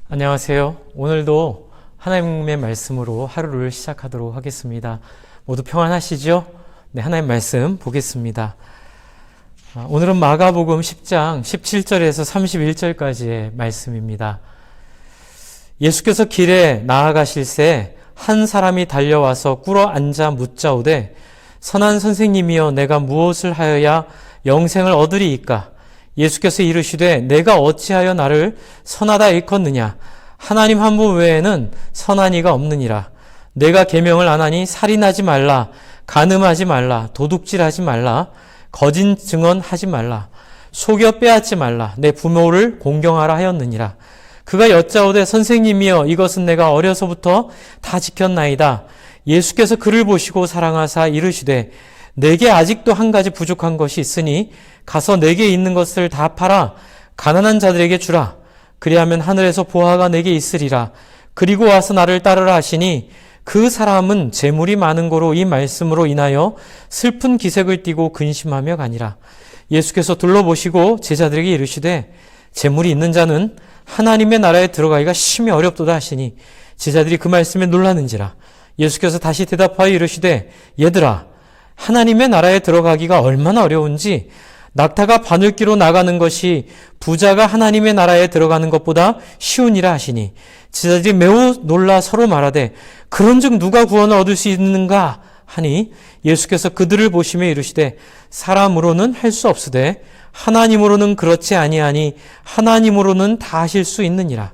안녕하세요. 오늘도 하나님의 말씀으로 하루를 시작하도록 하겠습니다. 모두 평안하시죠? 네, 하나님 말씀 보겠습니다. 오늘은 마가복음 10장 17절에서 31절까지의 말씀입니다. 예수께서 길에 나아가실새 한 사람이 달려와서 꿇어 앉아 묻자오되 선한 선생님이여 내가 무엇을 하여야 영생을 얻으리이까? 예수께서 이르시되 내가 어찌하여 나를 선하다 일컫느냐? 하나님 한 분 외에는 선한 이가 없느니라. 내가 계명을 안 하니 살인하지 말라, 간음하지 말라, 도둑질하지 말라, 거짓 증언하지 말라, 속여 빼앗지 말라, 내 부모를 공경하라 하였느니라. 그가 여짜오되 선생님이여 이것은 내가 어려서부터 다 지켰나이다. 예수께서 그를 보시고 사랑하사 이르시되 내게 아직도 한 가지 부족한 것이 있으니 가서 내게 있는 것을 다 팔아 가난한 자들에게 주라. 그리하면 하늘에서 보화가 내게 있으리라. 그리고 와서 나를 따르라 하시니 그 사람은 재물이 많은 고로 이 말씀으로 인하여 슬픈 기색을 띠고 근심하며 가니라. 예수께서 둘러보시고 제자들에게 이르시되 재물이 있는 자는 하나님의 나라에 들어가기가 심히 어렵도다 하시니 제자들이 그 말씀에 놀라는지라. 예수께서 다시 대답하여 이르시되 얘들아 하나님의 나라에 들어가기가 얼마나 어려운지 낙타가 바늘기로 나가는 것이 부자가 하나님의 나라에 들어가는 것보다 쉬우니라 하시니 제자들이 매우 놀라 서로 말하되 그런즉 누가 구원을 얻을 수 있는가 하니 예수께서 그들을 보시며 이르시되 사람으로는 할 수 없으되 하나님으로는 그렇지 아니하니 하나님으로는 다 하실 수 있느니라.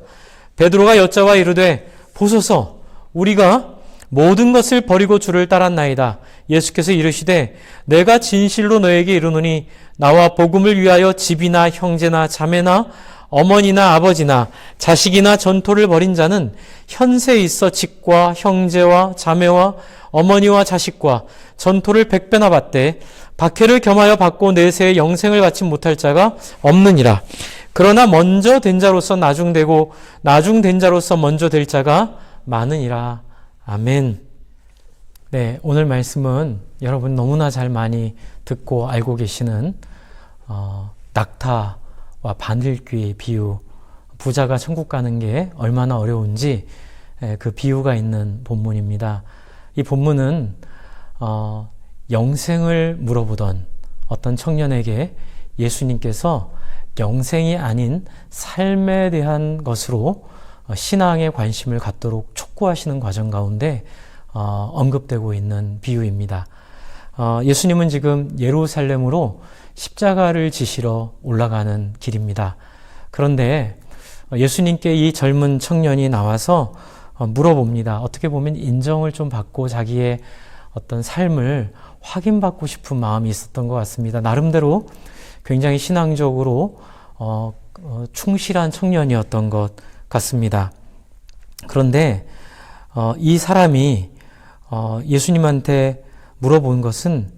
베드로가 여짜와 이르되 보소서 우리가 모든 것을 버리고 주를 따랐나이다. 예수께서 이르시되 내가 진실로 너에게 이르노니 나와 복음을 위하여 집이나 형제나 자매나 어머니나 아버지나 자식이나 전토를 벌인 자는 현세에 있어 집과 형제와 자매와 어머니와 자식과 전토를 100배나 받되 박해를 겸하여 받고 내세에 영생을 받지 못할 자가 없느니라. 그러나 먼저 된 자로서 나중되고 나중된 자로서 먼저 될 자가 많으니라. 아멘. 네, 오늘 말씀은 여러분 너무나 잘 많이 듣고 알고 계시는 낙타와 바늘귀의 비유, 부자가 천국 가는 게 얼마나 어려운지 그 비유가 있는 본문입니다. 이 본문은 영생을 물어보던 어떤 청년에게 예수님께서 영생이 아닌 삶에 대한 것으로 신앙에 관심을 갖도록 촉구하시는 과정 가운데 언급되고 있는 비유입니다. 예수님은 지금 예루살렘으로 십자가를 지시러 올라가는 길입니다. 그런데 예수님께 이 젊은 청년이 나와서 물어봅니다. 어떻게 보면 인정을 좀 받고 자기의 어떤 삶을 확인받고 싶은 마음이 있었던 것 같습니다. 나름대로 굉장히 신앙적으로 충실한 청년이었던 것 같습니다. 그런데 이 사람이 예수님한테 물어본 것은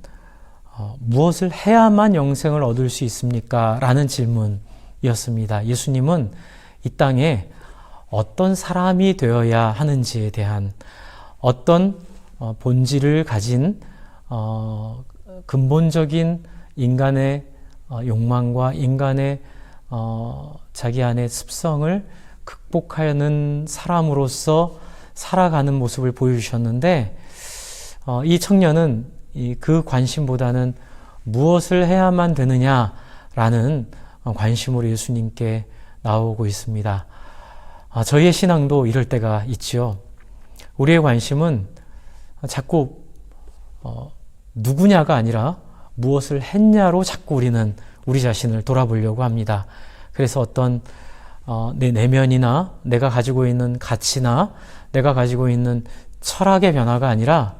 무엇을 해야만 영생을 얻을 수 있습니까? 라는 질문이었습니다. 예수님은 이 땅에 어떤 사람이 되어야 하는지에 대한 어떤 본질을 가진 근본적인 인간의 욕망과 인간의 자기 안의 습성을 극복하는 사람으로서 살아가는 모습을 보여주셨는데 이 청년은 그 관심보다는 무엇을 해야만 되느냐라는 관심으로 예수님께 나오고 있습니다. 저희의 신앙도 이럴 때가 있지요. 우리의 관심은 자꾸 누구냐가 아니라 무엇을 했냐로 자꾸 우리는 우리 자신을 돌아보려고 합니다. 그래서 어떤 내 내면이나 내가 가지고 있는 가치나 내가 가지고 있는 철학의 변화가 아니라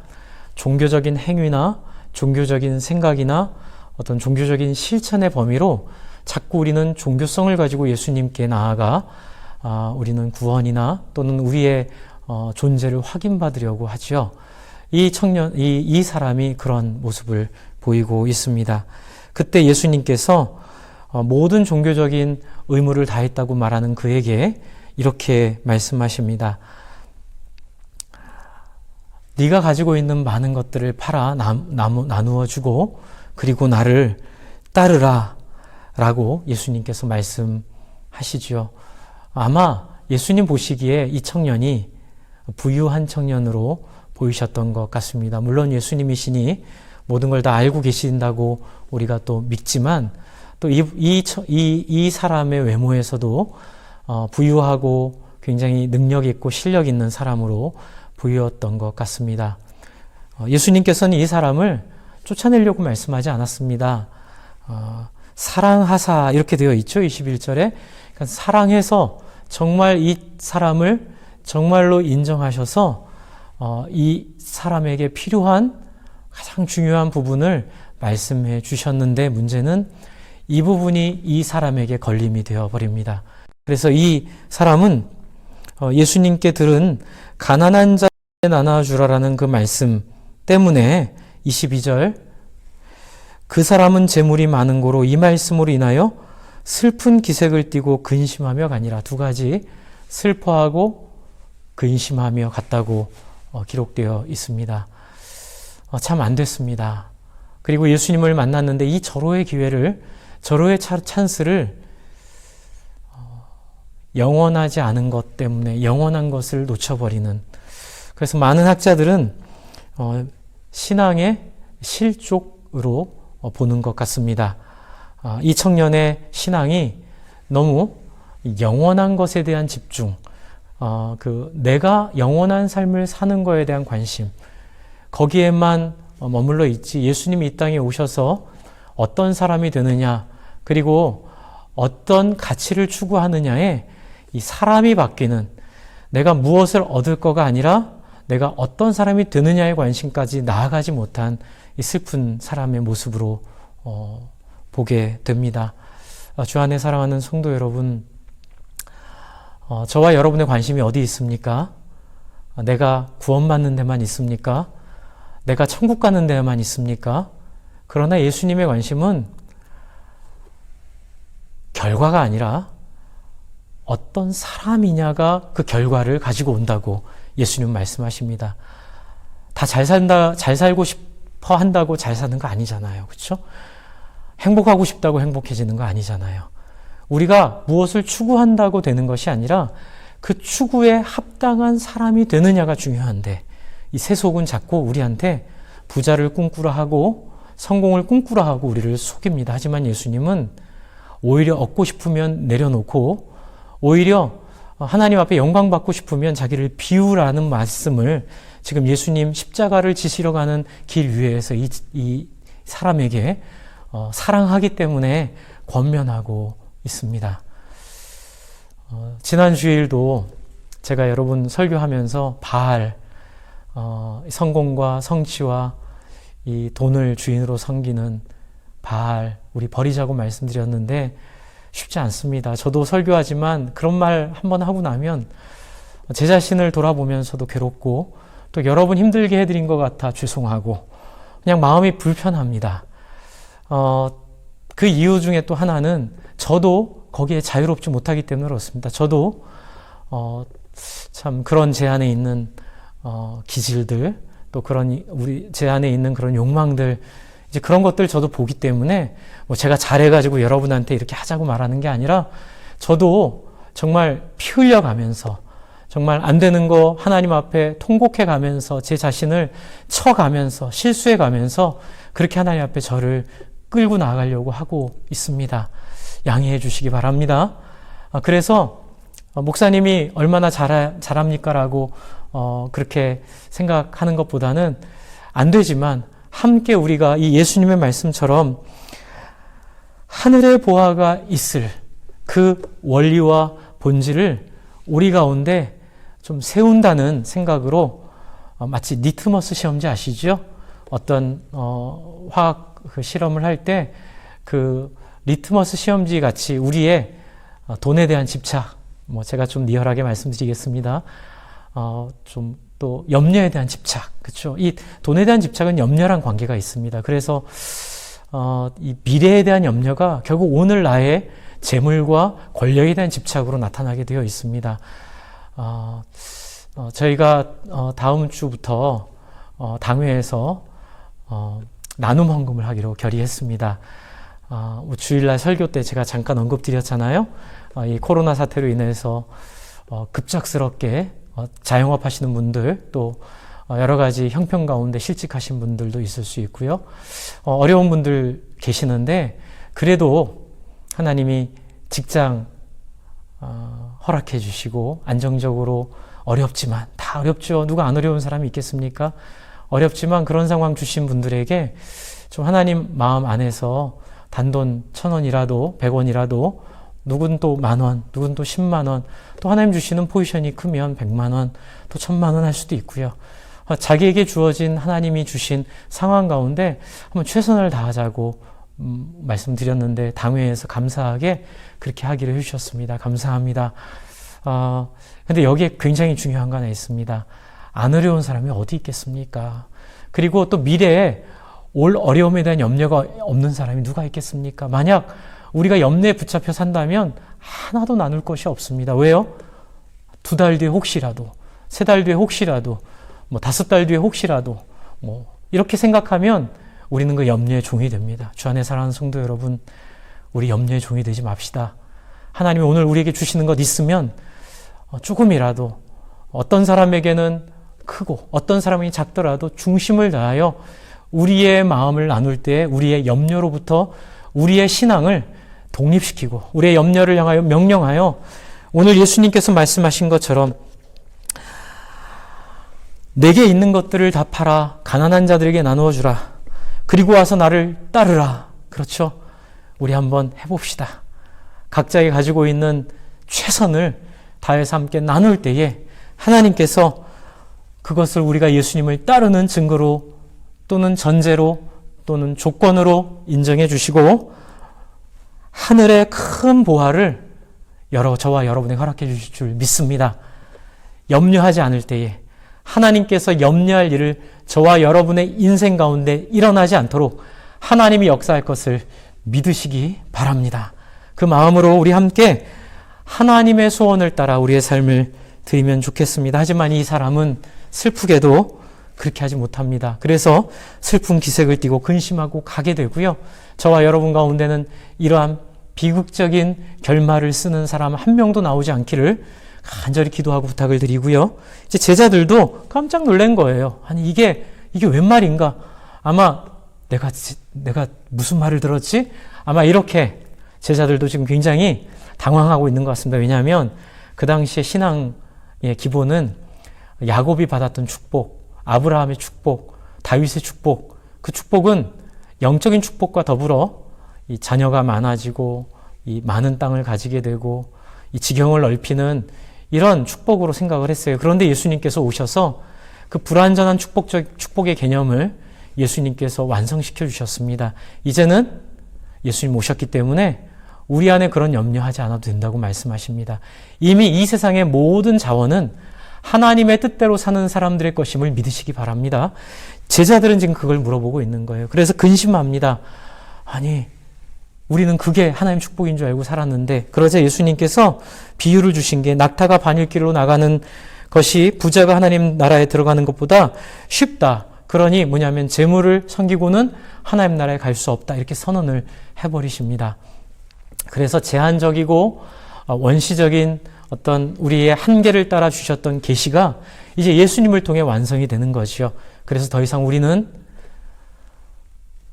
종교적인 행위나 종교적인 생각이나 어떤 종교적인 실천의 범위로 자꾸 우리는 종교성을 가지고 예수님께 나아가 우리는 구원이나 또는 우리의 존재를 확인받으려고 하죠. 이 사람이 그런 모습을 보이고 있습니다. 그때 예수님께서 모든 종교적인 의무를 다했다고 말하는 그에게 이렇게 말씀하십니다. 네가 가지고 있는 많은 것들을 팔아 나누어 주고 그리고 나를 따르라 라고 예수님께서 말씀하시죠. 아마 예수님 보시기에 이 청년이 부유한 청년으로 보이셨던 것 같습니다. 물론 예수님이시니 모든 걸 다 알고 계신다고 우리가 또 믿지만 또 이 사람의 외모에서도 부유하고 굉장히 능력 있고 실력 있는 사람으로 보였던 것 같습니다. 예수님께서는 이 사람을 쫓아내려고 말씀하지 않았습니다. 사랑하사 이렇게 되어 있죠. 21절에. 그러니까 사랑해서 정말 이 사람을 정말로 인정하셔서 이 사람에게 필요한 가장 중요한 부분을 말씀해 주셨는데 문제는 이 부분이 이 사람에게 걸림이 되어 버립니다. 그래서 이 사람은 예수님께 들은 가난한 자에 나눠주라라는 그 말씀 때문에 22절 그 사람은 재물이 많은 고로 이 말씀으로 인하여 슬픈 기색을 띠고 근심하며가 아니라 두 가지 슬퍼하고 근심하며 갔다고 기록되어 있습니다. 참 안 됐습니다. 그리고 예수님을 만났는데 이 절호의 기회를 절호의 찬스를 영원하지 않은 것 때문에 영원한 것을 놓쳐버리는 그래서 많은 학자들은 신앙의 실족으로 보는 것 같습니다. 이 청년의 신앙이 너무 영원한 것에 대한 집중, 내가 영원한 삶을 사는 것에 대한 관심, 거기에만 머물러 있지 예수님이 이 땅에 오셔서 어떤 사람이 되느냐, 그리고 어떤 가치를 추구하느냐에 이 사람이 바뀌는 내가 무엇을 얻을 거가 아니라 내가 어떤 사람이 되느냐의 관심까지 나아가지 못한 이 슬픈 사람의 모습으로 보게 됩니다. 주 안에 사랑하는 성도 여러분, 저와 여러분의 관심이 어디 있습니까? 내가 구원받는 데만 있습니까? 내가 천국 가는 데만 있습니까? 그러나 예수님의 관심은 결과가 아니라 어떤 사람이냐가 그 결과를 가지고 온다고 예수님은 말씀하십니다. 다 잘 산다, 잘 살고 싶어 한다고 잘 사는 거 아니잖아요. 그렇죠? 행복하고 싶다고 행복해지는 거 아니잖아요. 우리가 무엇을 추구한다고 되는 것이 아니라 그 추구에 합당한 사람이 되느냐가 중요한데 이 세속은 자꾸 우리한테 부자를 꿈꾸라 하고 성공을 꿈꾸라 하고 우리를 속입니다. 하지만 예수님은 오히려 얻고 싶으면 내려놓고 오히려 하나님 앞에 영광 받고 싶으면 자기를 비우라는 말씀을 지금 예수님 십자가를 지시러 가는 길 위에서 이 사람에게 사랑하기 때문에 권면하고 있습니다. 지난 주일도 제가 여러분 설교하면서 바알, 성공과 성취와 이 돈을 주인으로 섬기는 바알, 우리 버리자고 말씀드렸는데 쉽지 않습니다. 저도 설교하지만 그런 말 한번 하고 나면 제 자신을 돌아보면서도 괴롭고 또 여러분 힘들게 해드린 것 같아 죄송하고 그냥 마음이 불편합니다. 그 이유 중에 또 하나는 저도 거기에 자유롭지 못하기 때문에 그렇습니다. 저도 참 그런 제 안에 있는 기질들 또 그런 우리 제 안에 있는 그런 욕망들 이제 그런 것들 저도 보기 때문에 뭐 제가 잘해가지고 여러분한테 이렇게 하자고 말하는 게 아니라 저도 정말 피 흘려가면서 정말 안 되는 거 하나님 앞에 통곡해 가면서 제 자신을 쳐가면서 실수해 가면서 그렇게 하나님 앞에 저를 끌고 나가려고 하고 있습니다. 양해해 주시기 바랍니다. 그래서 목사님이 얼마나 잘합니까? 라고 그렇게 생각하는 것보다는 안 되지만 함께 우리가 이 예수님의 말씀처럼 하늘의 보화가 있을 그 원리와 본질을 우리 가운데 좀 세운다는 생각으로 마치 리트머스 시험지 아시죠? 어떤 화학 그 실험을 할 때 그 리트머스 시험지 같이 우리의 돈에 대한 집착, 뭐 제가 좀 리얼하게 말씀드리겠습니다. 좀 또 염려에 대한 집착, 그렇죠? 이 돈에 대한 집착은 염려랑 관계가 있습니다. 그래서 이 미래에 대한 염려가 결국 오늘 나의 재물과 권력에 대한 집착으로 나타나게 되어 있습니다. 저희가 다음 주부터 당회에서 나눔 헌금을 하기로 결의했습니다. 주일날 설교 때 제가 잠깐 언급드렸잖아요. 이 코로나 사태로 인해서 급작스럽게 자영업 하시는 분들, 또 여러 가지 형편 가운데 실직하신 분들도 있을 수 있고요. 어려운 분들 계시는데 그래도 하나님이 직장 허락해 주시고 안정적으로, 어렵지만, 다 어렵죠. 누가 안 어려운 사람이 있겠습니까? 어렵지만 그런 상황 주신 분들에게 좀 하나님 마음 안에서 단돈 1,000원이라도 100원이라도, 누군 또 10,000원, 누군 또 10만 원, 또 하나님 주시는 포지션이 크면 100만 원, 또 1,000만 원 할 수도 있고요. 자기에게 주어진 하나님이 주신 상황 가운데 한번 최선을 다하자고 말씀드렸는데, 당회에서 감사하게 그렇게 하기를 해주셨습니다. 감사합니다. 근데 여기에 굉장히 중요한 거 하나 있습니다. 안 어려운 사람이 어디 있겠습니까? 그리고 또 미래에 올 어려움에 대한 염려가 없는 사람이 누가 있겠습니까? 만약 우리가 염려에 붙잡혀 산다면 하나도 나눌 것이 없습니다. 왜요? 2달 뒤에 혹시라도, 3달 뒤에 혹시라도, 5달 뒤에 혹시라도, 이렇게 생각하면 우리는 그 염려의 종이 됩니다. 주 안에 사랑하는 성도 여러분, 우리 염려의 종이 되지 맙시다. 하나님이 오늘 우리에게 주시는 것 있으면 조금이라도, 어떤 사람에게는 크고 어떤 사람이 작더라도 중심을 다하여 우리의 마음을 나눌 때 우리의 염려로부터 우리의 신앙을 독립시키고 우리의 염려를 향하여 명령하여, 오늘 예수님께서 말씀하신 것처럼 내게 있는 것들을 다 팔아 가난한 자들에게 나누어 주라. 그리고 와서 나를 따르라. 그렇죠? 우리 한번 해봅시다. 각자가 가지고 있는 최선을 다해서 함께 나눌 때에 하나님께서 그것을 우리가 예수님을 따르는 증거로, 또는 전제로, 또는 조건으로 인정해 주시고 하늘의 큰 보화를 저와 여러분에게 허락해 주실 줄 믿습니다. 염려하지 않을 때에 하나님께서 염려할 일을 저와 여러분의 인생 가운데 일어나지 않도록 하나님이 역사할 것을 믿으시기 바랍니다. 그 마음으로 우리 함께 하나님의 소원을 따라 우리의 삶을 드리면 좋겠습니다. 하지만 이 사람은 슬프게도 그렇게 하지 못합니다. 그래서 슬픈 기색을 띠고 근심하고 가게 되고요. 저와 여러분 가운데는 이러한 비극적인 결말을 쓰는 사람 한 명도 나오지 않기를 간절히 기도하고 부탁을 드리고요. 이제 제자들도 깜짝 놀란 거예요. 아니 이게 웬 말인가? 아마 내가 무슨 말을 들었지? 아마 이렇게 제자들도 지금 굉장히 당황하고 있는 것 같습니다. 왜냐하면 그 당시에 신앙의 기본은 야곱이 받았던 축복, 아브라함의 축복, 다윗의 축복, 그 축복은 영적인 축복과 더불어 이 자녀가 많아지고 이 많은 땅을 가지게 되고 이 지경을 넓히는 이런 축복으로 생각을 했어요. 그런데 예수님께서 오셔서 그 불완전한 축복의 개념을 예수님께서 완성시켜 주셨습니다. 이제는 예수님 오셨기 때문에 우리 안에 그런 염려하지 않아도 된다고 말씀하십니다. 이미 이 세상의 모든 자원은 하나님의 뜻대로 사는 사람들의 것임을 믿으시기 바랍니다. 제자들은 지금 그걸 물어보고 있는 거예요. 그래서 근심합니다. 아니, 우리는 그게 하나님 축복인 줄 알고 살았는데, 그러자 예수님께서 비유를 주신 게 낙타가 바늘길로 나가는 것이 부자가 하나님 나라에 들어가는 것보다 쉽다. 그러니 뭐냐면 재물을 섬기고는 하나님 나라에 갈 수 없다. 이렇게 선언을 해버리십니다. 그래서 제한적이고 원시적인 어떤 우리의 한계를 따라 주셨던 계시가 이제 예수님을 통해 완성이 되는 것이요. 그래서 더 이상 우리는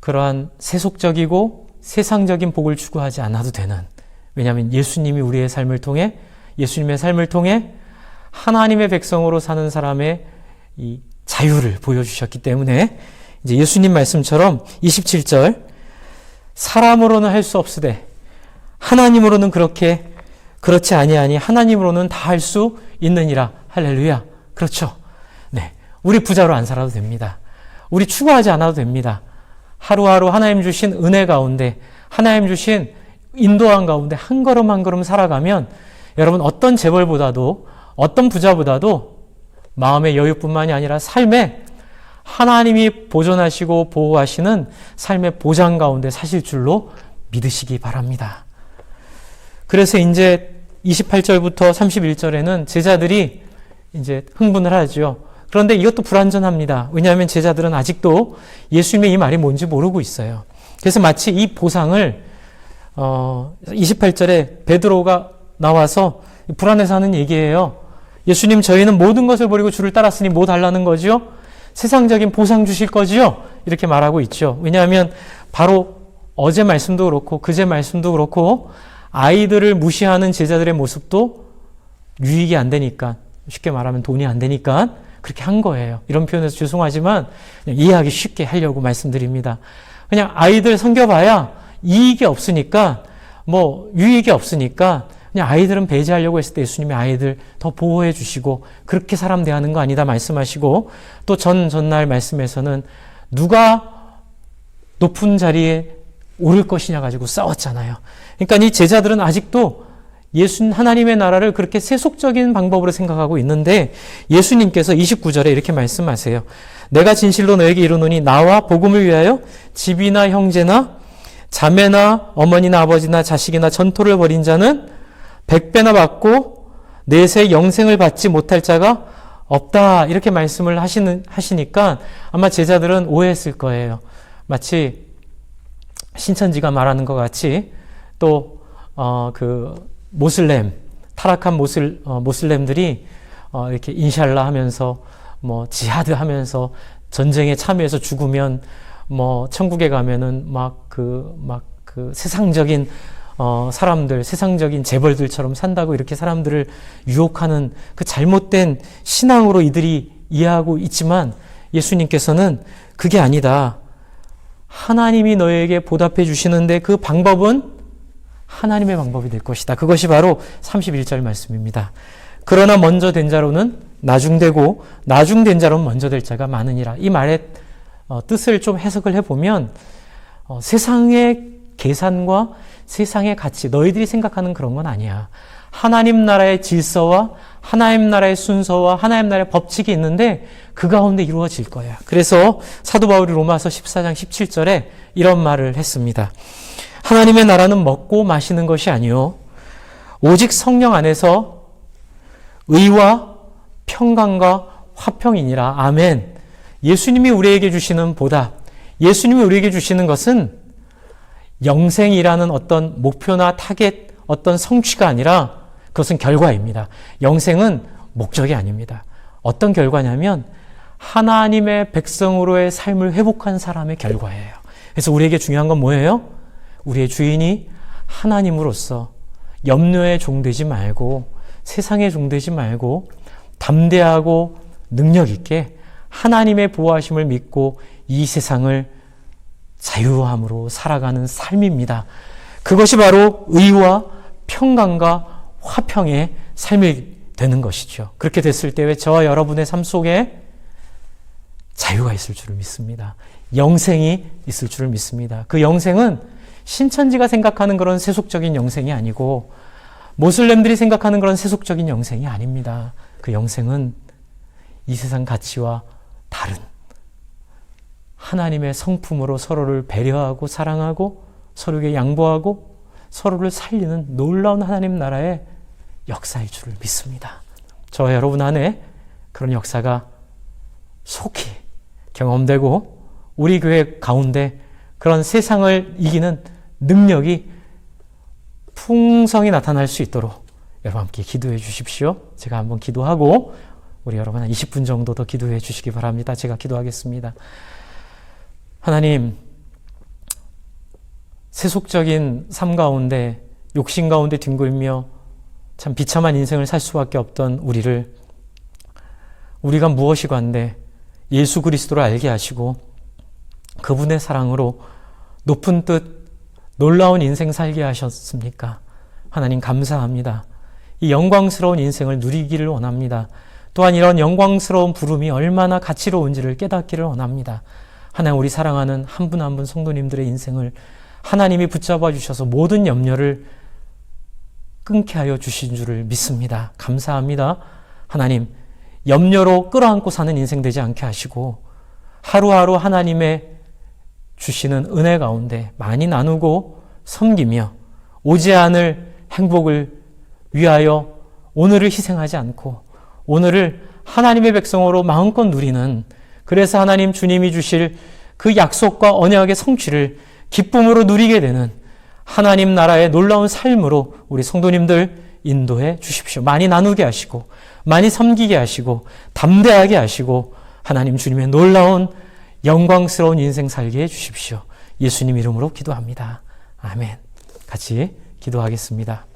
그러한 세속적이고 세상적인 복을 추구하지 않아도 되는, 왜냐하면 예수님이 우리의 삶을 통해, 예수님의 삶을 통해 하나님의 백성으로 사는 사람의 이 자유를 보여주셨기 때문에 이제 예수님 말씀처럼 27절 사람으로는 할 수 없으되 하나님으로는 그렇지 아니하니 하나님으로는 다 할 수 있느니라. 할렐루야. 그렇죠. 네, 우리 부자로 안 살아도 됩니다. 우리 추구하지 않아도 됩니다. 하루하루 하나님 주신 은혜 가운데, 하나님 주신 인도함 가운데 한 걸음 한 걸음 살아가면 여러분 어떤 재벌보다도, 어떤 부자보다도 마음의 여유뿐만이 아니라 삶에 하나님이 보존하시고 보호하시는 삶의 보장 가운데 사실 줄로 믿으시기 바랍니다. 그래서 이제 28절부터 31절에는 제자들이 이제 흥분을 하죠. 그런데 이것도 불완전합니다. 왜냐하면 제자들은 아직도 예수님의 이 말이 뭔지 모르고 있어요. 그래서 마치 이 보상을 28절에 베드로가 나와서 불안해서 하는 얘기예요. 예수님, 저희는 모든 것을 버리고 주를 따랐으니 뭐 달라는 거죠? 세상적인 보상 주실 거지요? 이렇게 말하고 있죠. 왜냐하면 바로 어제 말씀도 그렇고 그제 말씀도 그렇고 아이들을 무시하는 제자들의 모습도 유익이 안 되니까, 쉽게 말하면 돈이 안 되니까 그렇게 한 거예요. 이런 표현에서 죄송하지만 그냥 이해하기 쉽게 하려고 말씀드립니다. 그냥 아이들 섬겨봐야 이익이 없으니까, 유익이 없으니까 그냥 아이들은 배제하려고 했을 때 예수님이 아이들 더 보호해 주시고 그렇게 사람 대하는 거 아니다 말씀하시고, 또 전날 말씀에서는 누가 높은 자리에 오를 것이냐 가지고 싸웠잖아요. 그러니까 이 제자들은 아직도 하나님의 나라를 그렇게 세속적인 방법으로 생각하고 있는데, 예수님께서 29절에 이렇게 말씀하세요. 내가 진실로 너에게 이르노니 나와 복음을 위하여 집이나 형제나 자매나 어머니나 아버지나 자식이나 전토를 벌인 자는 100배나 받고 내세 영생을 받지 못할 자가 없다. 이렇게 말씀을 하시니까 아마 제자들은 오해했을 거예요. 마치 신천지가 말하는 것 같이 또 타락한 모슬렘들이 이렇게 인샬라 하면서 지하드 하면서 전쟁에 참여해서 죽으면 천국에 가면은 세상적인 사람들, 세상적인 재벌들처럼 산다고 이렇게 사람들을 유혹하는 그 잘못된 신앙으로 이들이 이해하고 있지만, 예수님께서는 그게 아니다. 하나님이 너에게 보답해 주시는데 그 방법은 하나님의 방법이 될 것이다. 그것이 바로 31절 말씀입니다. 그러나 먼저 된 자로는 나중되고 나중된 자로는 먼저 될 자가 많으니라. 이 말의 뜻을 좀 해석을 해보면, 세상의 계산과 세상의 가치, 너희들이 생각하는 그런 건 아니야. 하나님 나라의 질서와 하나님 나라의 순서와 하나님 나라의 법칙이 있는데 그 가운데 이루어질 거야. 그래서 사도 바울이 로마서 14장 17절에 이런 말을 했습니다. 하나님의 나라는 먹고 마시는 것이 아니요 오직 성령 안에서 의와 평강과 화평이니라. 아멘. 예수님이 우리에게 주시는 보답, 예수님이 우리에게 주시는 것은 영생이라는 어떤 목표나 타겟, 어떤 성취가 아니라 그것은 결과입니다. 영생은 목적이 아닙니다. 어떤 결과냐면 하나님의 백성으로의 삶을 회복한 사람의 결과예요. 그래서 우리에게 중요한 건 뭐예요? 우리의 주인이 하나님으로서 염려의 종되지 말고, 세상의 종되지 말고, 담대하고 능력 있게 하나님의 보호하심을 믿고 이 세상을 자유함으로 살아가는 삶입니다. 그것이 바로 의와 평강과 화평의 삶이 되는 것이죠. 그렇게 됐을 때 왜 저와 여러분의 삶 속에 자유가 있을 줄을 믿습니다. 영생이 있을 줄을 믿습니다. 그 영생은 신천지가 생각하는 그런 세속적인 영생이 아니고 모슬렘들이 생각하는 그런 세속적인 영생이 아닙니다. 그 영생은 이 세상 가치와 다른 하나님의 성품으로 서로를 배려하고 사랑하고 서로에게 양보하고 서로를 살리는 놀라운 하나님 나라의 역사일 줄을 믿습니다. 저와 여러분 안에 그런 역사가 속히 경험되고 우리 교회 가운데 그런 세상을 이기는 능력이 풍성히 나타날 수 있도록 여러분 함께 기도해 주십시오. 제가 한번 기도하고 우리 여러분 한 20분 정도 더 기도해 주시기 바랍니다. 제가 기도하겠습니다. 하나님, 세속적인 삶 가운데 욕심 가운데 뒹굴며 참 비참한 인생을 살 수밖에 없던 우리가 무엇이 관데 예수 그리스도를 알게 하시고 그분의 사랑으로 높은 뜻 놀라운 인생 살게 하셨습니까? 하나님 감사합니다. 이 영광스러운 인생을 누리기를 원합니다. 또한 이런 영광스러운 부름이 얼마나 가치로운지를 깨닫기를 원합니다. 하나님, 우리 사랑하는 한 분 한 분 성도님들의 인생을 하나님이 붙잡아 주셔서 모든 염려를 끊게 하여 주신 줄을 믿습니다. 감사합니다. 하나님, 염려로 끌어안고 사는 인생 되지 않게 하시고 하루하루 하나님의 주시는 은혜 가운데 많이 나누고 섬기며 오지 않을 행복을 위하여 오늘을 희생하지 않고 오늘을 하나님의 백성으로 마음껏 누리는, 그래서 하나님 주님이 주실 그 약속과 언약의 성취를 기쁨으로 누리게 되는 하나님 나라의 놀라운 삶으로 우리 성도님들 인도해 주십시오. 많이 나누게 하시고 많이 섬기게 하시고 담대하게 하시고 하나님 주님의 놀라운 영광스러운 인생 살게 해 주십시오. 예수님 이름으로 기도합니다. 아멘. 같이 기도하겠습니다.